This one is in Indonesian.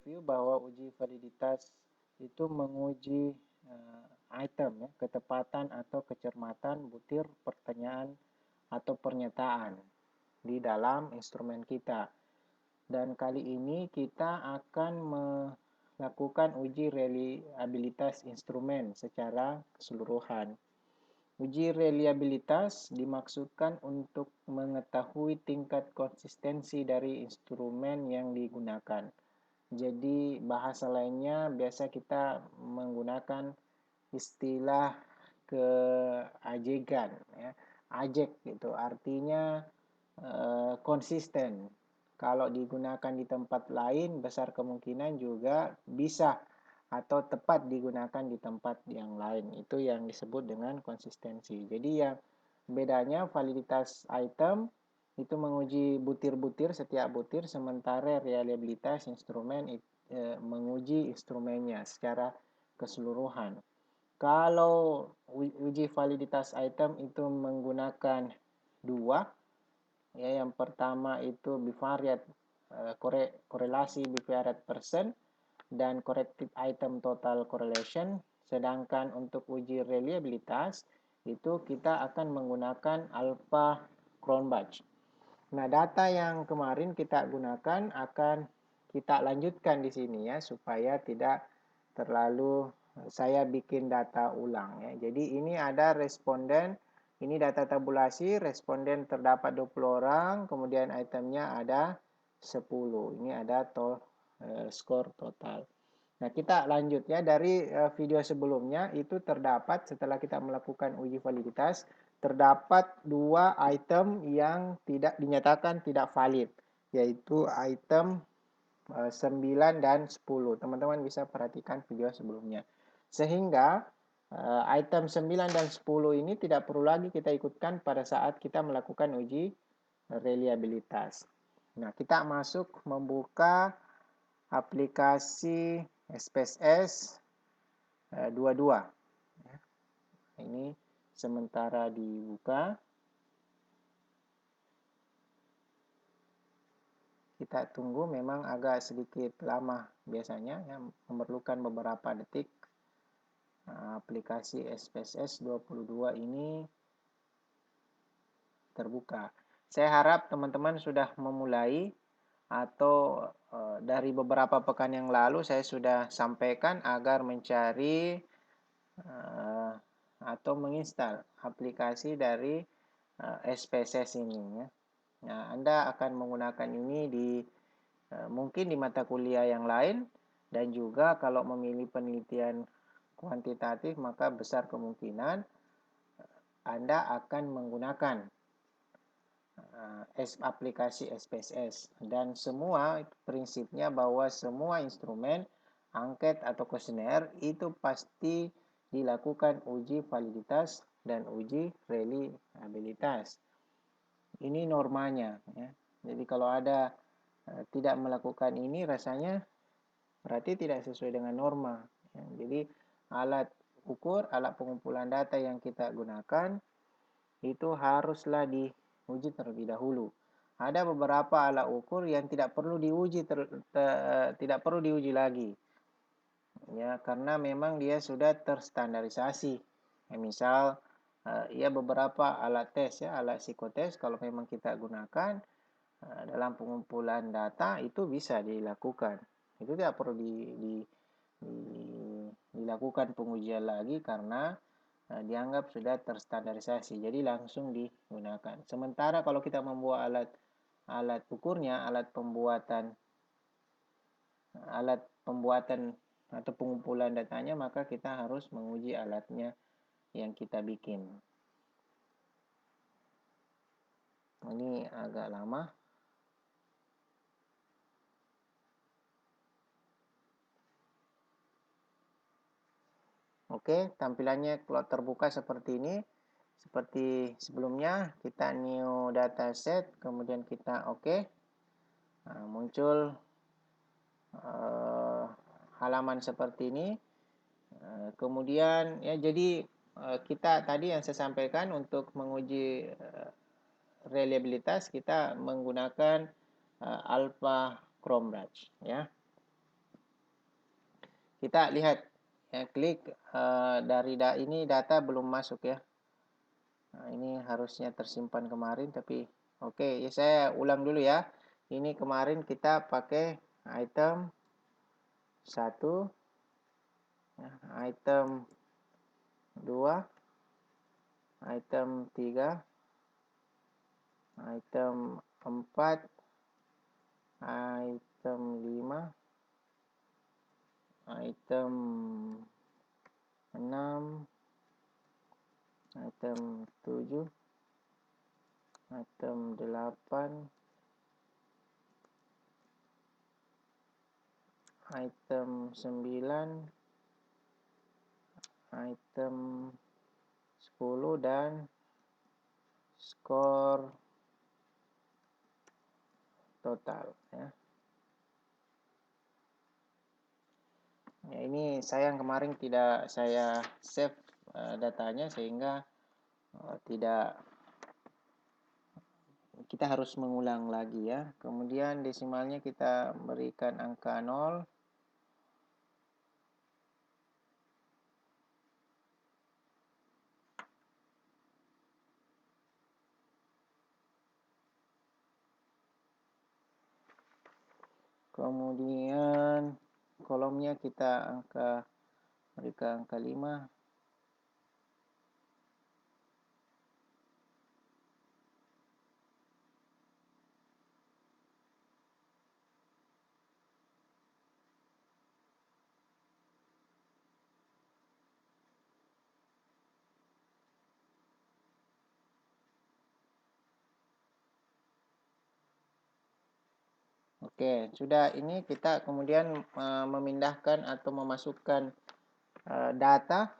review bahwa uji validitas itu menguji item ya, ketepatan atau kecermatan butir pertanyaan atau pernyataan di dalam instrumen kita. Dan kali ini kita akan melakukan uji reliabilitas instrumen secara keseluruhan. Uji reliabilitas dimaksudkan untuk mengetahui tingkat konsistensi dari instrumen yang digunakan. Jadi bahasa lainnya biasa kita menggunakan istilah keajegan ya. Ajek gitu artinya konsisten. Kalau digunakan di tempat lain besar kemungkinan juga bisa atau tepat digunakan di tempat yang lain. Itu yang disebut dengan konsistensi. Jadi yang bedanya validitas item itu menguji butir-butir setiap butir, sementara reliabilitas instrumen menguji instrumennya secara keseluruhan. Kalau uji validitas item itu menggunakan dua, ya, yang pertama itu bivariate korelasi bivariate percent dan corrected item total correlation. Sedangkan untuk uji reliabilitas itu kita akan menggunakan alpha Cronbach. Nah, data yang kemarin kita gunakan akan kita lanjutkan di sini ya supaya tidak terlalu saya bikin data ulang ya. Jadi ini ada responden, ini data tabulasi, responden terdapat 20 orang, kemudian itemnya ada 10. Ini ada skor total. Nah, kita lanjut ya. Dari video sebelumnya itu terdapat setelah kita melakukan uji validitas, terdapat dua item yang tidak dinyatakan tidak valid, yaitu item 9 dan 10. Teman-teman bisa perhatikan video sebelumnya. Sehingga item 9 dan 10 ini tidak perlu lagi kita ikutkan pada saat kita melakukan uji reliabilitas. Nah, kita masuk membuka aplikasi SPSS 22. Ini sementara dibuka. Kita tunggu, memang agak sedikit lama biasanya, ya, memerlukan beberapa detik. Aplikasi SPSS 22 ini terbuka. Saya harap teman-teman sudah memulai atau dari beberapa pekan yang lalu saya sudah sampaikan agar mencari atau menginstal aplikasi dari SPSS ini ya. Nah, Anda akan menggunakan ini di mungkin di mata kuliah yang lain, dan juga kalau memilih penelitian kuantitatif maka besar kemungkinan Anda akan menggunakan aplikasi SPSS. Dan semua prinsipnya bahwa semua instrumen angket atau kuesioner itu pasti dilakukan uji validitas dan uji reliabilitas. Ini normanya ya. Jadi kalau ada tidak melakukan ini, rasanya berarti tidak sesuai dengan norma ya. Jadi alat ukur, alat pengumpulan data yang kita gunakan itu haruslah diuji terlebih dahulu. Ada beberapa alat ukur yang tidak perlu diuji tidak perlu diuji lagi ya, karena memang dia sudah terstandarisasi ya. Misal ya beberapa alat tes ya, alat psikotes kalau memang kita gunakan dalam pengumpulan data itu bisa dilakukan. Itu tidak perlu dilakukan pengujian lagi karena dianggap sudah terstandarisasi. Jadi langsung digunakan. Sementara kalau kita membuat alat ukurnya, alat pembuatan atau pengumpulan datanya, maka kita harus menguji alatnya yang kita bikin. Ini agak lama. Oke, tampilannya kalau terbuka seperti ini. Seperti sebelumnya, kita new dataset, kemudian kita oke. Nah, muncul halaman seperti ini. Kemudian ya, jadi kita tadi yang saya sampaikan untuk menguji reliabilitas kita menggunakan alpha Cronbach ya. kita lihat ya, klik dari ini data belum masuk ya. Nah, ini harusnya tersimpan kemarin tapi oke, ya saya ulang dulu ya. Ini kemarin kita pakai item 1, ya, item 2, item 3, item 4, item 5, item 6, item 7, item 8, item 9, item 10, dan skor total ya. Ya, ini sayang kemarin tidak saya save datanya sehingga tidak, kita harus mengulang lagi ya. Kemudian desimalnya kita berikan angka 0. Kemudian kolomnya kita berikan angka 5. Oke, sudah. Ini kita kemudian memindahkan atau memasukkan data